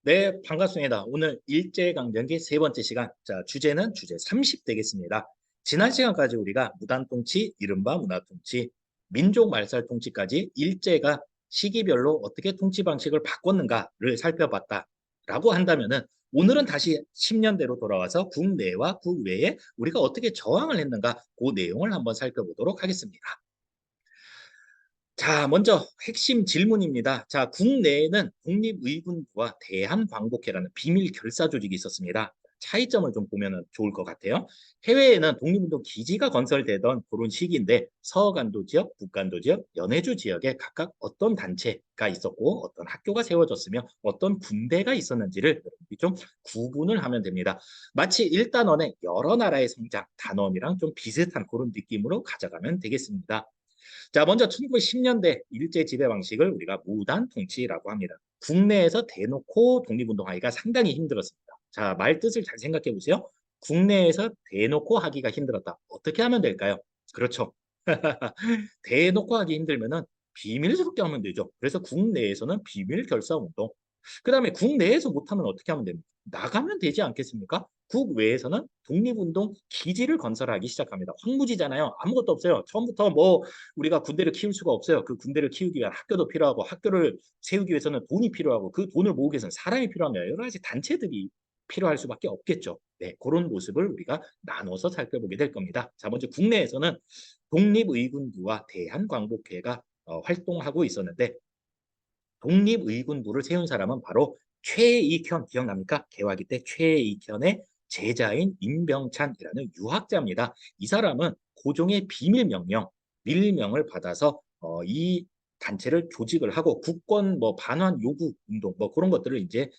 네, 반갑습니다. 오늘 일제강점기 세 번째 시간. 자, 주제는 주제 30 되겠습니다. 지난 시간까지 우리가 무단통치, 이른바 문화통치, 민족말살통치까지 일제가 시기별로 어떻게 통치 방식을 바꿨는가를 살펴봤다라고 한다면은 오늘은 다시 10년대로 돌아와서 국내와 국외에 우리가 어떻게 저항을 했는가 그 내용을 한번 살펴보도록 하겠습니다. 자, 먼저 핵심 질문입니다. 자, 국내에는 국립의군부와 대한광복회라는 비밀 결사 조직이 있었습니다. 차이점을 좀 보면 좋을 것 같아요. 해외에는 독립운동 기지가 건설되던 그런 시기인데 서간도 지역, 북간도 지역, 연해주 지역에 각각 어떤 단체가 있었고 어떤 학교가 세워졌으며 어떤 군대가 있었는지를 좀 구분을 하면 됩니다. 마치 일단원의 여러 나라의 성장, 단원이랑 좀 비슷한 그런 느낌으로 가져가면 되겠습니다. 자, 먼저 1910년대 일제 지배 방식을 우리가 무단 통치라고 합니다. 국내에서 대놓고 독립운동하기가 상당히 힘들었습니다. 자, 말 뜻을 잘 생각해 보세요. 국내에서 대놓고 하기가 힘들었다. 어떻게 하면 될까요? 그렇죠. 대놓고 하기 힘들면은 비밀스럽게 하면 되죠. 그래서 국내에서는 비밀 결사 운동, 그다음에 국내에서 못하면 어떻게 하면 됩니까? 나가면 되지 않겠습니까? 국외에서는 독립운동 기지를 건설하기 시작합니다. 황무지잖아요. 아무것도 없어요. 처음부터 뭐 우리가 군대를 키울 수가 없어요. 그 군대를 키우기 위한 학교도 필요하고 학교를 세우기 위해서는 돈이 필요하고 그 돈을 모으기 위해서는 사람이 필요합니다. 여러 가지 단체들이 필요할 수밖에 없겠죠. 네, 그런 모습을 우리가 나눠서 살펴보게 될 겁니다. 자, 먼저 국내에서는 독립의군부와 대한광복회가 활동하고 있었는데 독립의군부를 세운 사람은 바로 최익현 기억납니까? 개화기 때 최익현의 제자인 임병찬이라는 유학자입니다. 이 사람은 고종의 비밀 명령, 밀명을 받아서 이 단체를 조직을 하고 국권 뭐 반환 요구 운동 뭐 그런 것들을 이제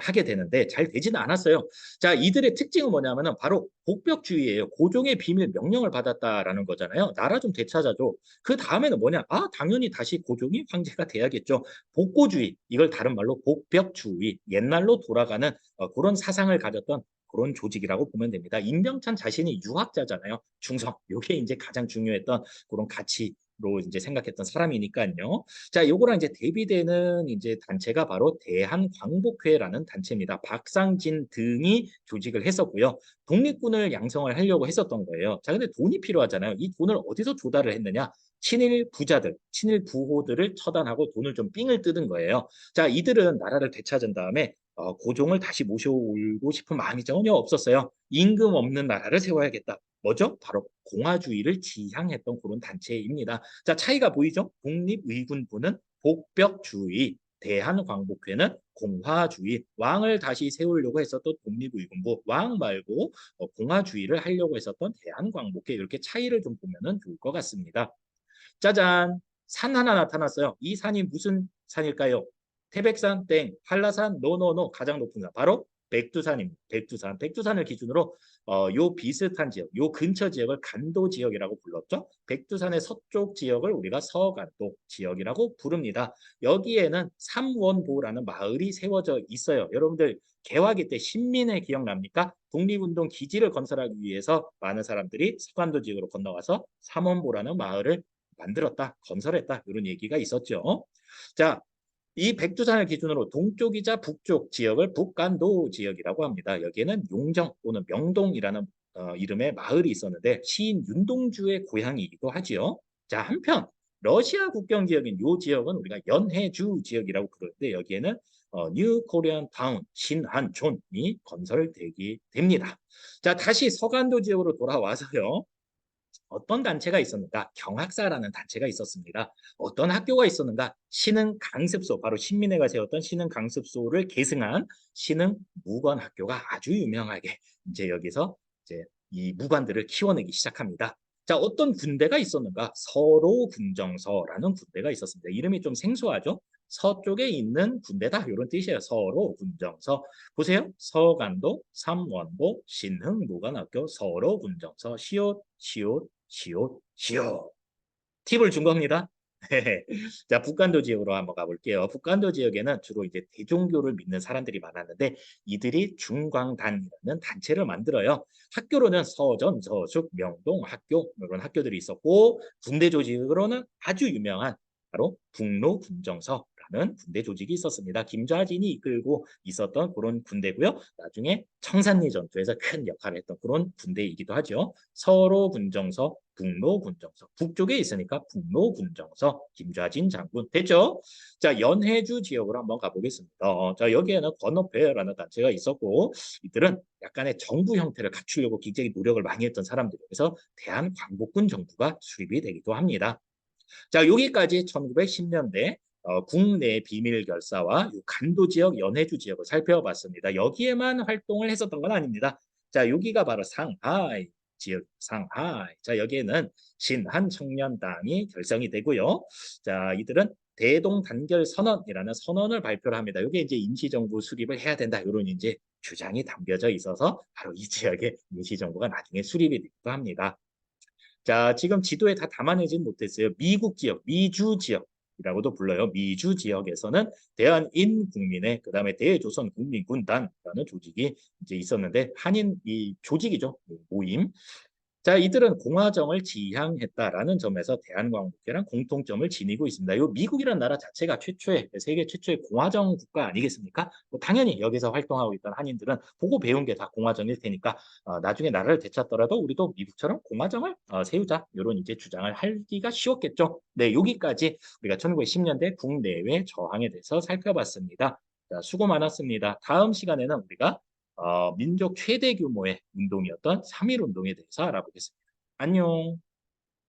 하게 되는데 잘 되지는 않았어요. 자, 이들의 특징은 뭐냐면은 바로 복벽주의예요. 고종의 비밀 명령을 받았다라는 거잖아요. 나라 좀 되찾아줘. 그 다음에는 뭐냐? 아, 당연히 다시 고종이 황제가 돼야겠죠. 복고주의, 이걸 다른 말로 복벽주의, 옛날로 돌아가는 그런 사상을 가졌던 그런 조직이라고 보면 됩니다. 임병찬 자신이 유학자잖아요. 중성, 이게 이제 가장 중요했던 그런 가치로 이제 생각했던 사람이니까요. 자, 요거랑 이제 대비되는 이제 단체가 바로 대한광복회라는 단체입니다. 박상진 등이 조직을 했었고요. 독립군을 양성을 하려고 했었던 거예요. 자, 근데 돈이 필요하잖아요. 이 돈을 어디서 조달을 했느냐? 친일 부자들, 친일 부호들을 처단하고 돈을 좀 삥을 뜯은 거예요. 자, 이들은 나라를 되찾은 다음에 고종을 다시 모셔오고 싶은 마음이 전혀 없었어요. 임금 없는 나라를 세워야겠다. 뭐죠? 바로 공화주의를 지향했던 그런 단체입니다. 자, 차이가 보이죠? 독립의군부는 복벽주의, 대한광복회는 공화주의, 왕을 다시 세우려고 했었던 독립의군부, 왕 말고 공화주의를 하려고 했었던 대한광복회, 이렇게 차이를 좀 보면 좋을 것 같습니다. 짜잔, 산 하나 나타났어요. 이 산이 무슨 산일까요? 태백산 땡, 한라산 노노노, 가장 높은 산 바로 백두산입니다. 백두산. 백두산을 기준으로 요 비슷한 지역, 요 근처 지역을 간도 지역이라고 불렀죠. 백두산의 서쪽 지역을 우리가 서간도 지역이라고 부릅니다. 여기에는 삼원보라는 마을이 세워져 있어요. 여러분들 개화기 때 신민회 기억납니까? 독립운동 기지를 건설하기 위해서 많은 사람들이 서간도 지역으로 건너와서 삼원보라는 마을을 만들었다, 건설했다, 이런 얘기가 있었죠. 자, 이 백두산을 기준으로 동쪽이자 북쪽 지역을 북간도 지역이라고 합니다. 여기에는 용정 또는 명동이라는 이름의 마을이 있었는데 시인 윤동주의 고향이기도 하지요. 자, 한편 러시아 국경 지역인 이 지역은 우리가 연해주 지역이라고 부르는데 여기에는 뉴 코리안 타운 신한촌이 건설되게 됩니다. 자, 다시 서간도 지역으로 돌아와서요. 어떤 단체가 있었는가? 경학사라는 단체가 있었습니다. 어떤 학교가 있었는가? 신흥 강습소, 바로 신민회가 세웠던 신흥 강습소를 계승한 신흥 무관학교가 아주 유명하게 이제 여기서 이제 이 무관들을 키워내기 시작합니다. 자, 어떤 군대가 있었는가? 서로 군정서라는 군대가 있었습니다. 이름이 좀 생소하죠? 서쪽에 있는 군대다, 이런 뜻이에요. 서로 군정서. 보세요. 서간도, 삼원보, 신흥무관학교, 서로 군정서, 시옷, 시옷, 시옷, 시옷. 팁을 준 겁니다. 자, 북간도 지역으로 한번 가볼게요. 북간도 지역에는 주로 이제 대종교를 믿는 사람들이 많았는데 이들이 중광단이라는 단체를 만들어요. 학교로는 서전, 서숙, 명동 학교 이런 학교들이 있었고 군대 조직으로는 아주 유명한 바로 북로 군정서라는 군대 조직이 있었습니다. 김좌진이 이끌고 있었던 그런 군대고요. 나중에 청산리 전투에서 큰 역할을 했던 그런 군대이기도 하죠. 서로 군정서, 북로 군정서. 북쪽에 있으니까 북로 군정서, 김좌진 장군. 됐죠? 자, 연해주 지역으로 한번 가보겠습니다. 자, 여기에는 권업회라는 단체가 있었고, 이들은 약간의 정부 형태를 갖추려고 굉장히 노력을 많이 했던 사람들이에요. 그래서 대한광복군 정부가 수립이 되기도 합니다. 자, 여기까지 1910년대 국내 비밀 결사와 간도 지역, 연해주 지역을 살펴봤습니다. 여기에만 활동을 했었던 건 아닙니다. 자, 여기가 바로 상하이 지역, 상하이. 자, 여기에는 신한 청년당이 결성이 되고요. 자, 이들은 대동 단결 선언이라는 선언을 발표를 합니다. 이게 이제 임시정부 수립을 해야 된다. 이런 이제 주장이 담겨져 있어서 바로 이 지역에 임시정부가 나중에 수립이 되기도 합니다. 자, 지금 지도에 다 담아내진 못했어요. 미국 지역, 미주 지역이라고도 불러요. 미주 지역에서는 대한인국민회, 그다음에 대조선국민군단이라는 조직이 이제 있었는데 한인 이 조직이죠. 모임. 자, 이들은 공화정을 지향했다라는 점에서 대한광복회랑 공통점을 지니고 있습니다. 이 미국이라는 나라 자체가 최초의 세계 최초의 공화정 국가 아니겠습니까? 뭐 당연히 여기서 활동하고 있던 한인들은 보고 배운 게 다 공화정일 테니까 나중에 나라를 되찾더라도 우리도 미국처럼 공화정을 세우자 이런 이제 주장을 하기가 쉬웠겠죠. 네, 여기까지 우리가 1910년대 국내외 저항에 대해서 살펴봤습니다. 자, 수고 많았습니다. 다음 시간에는 우리가 민족 최대 규모의 운동이었던 3.1 운동에 대해서 알아보겠습니다. 안녕.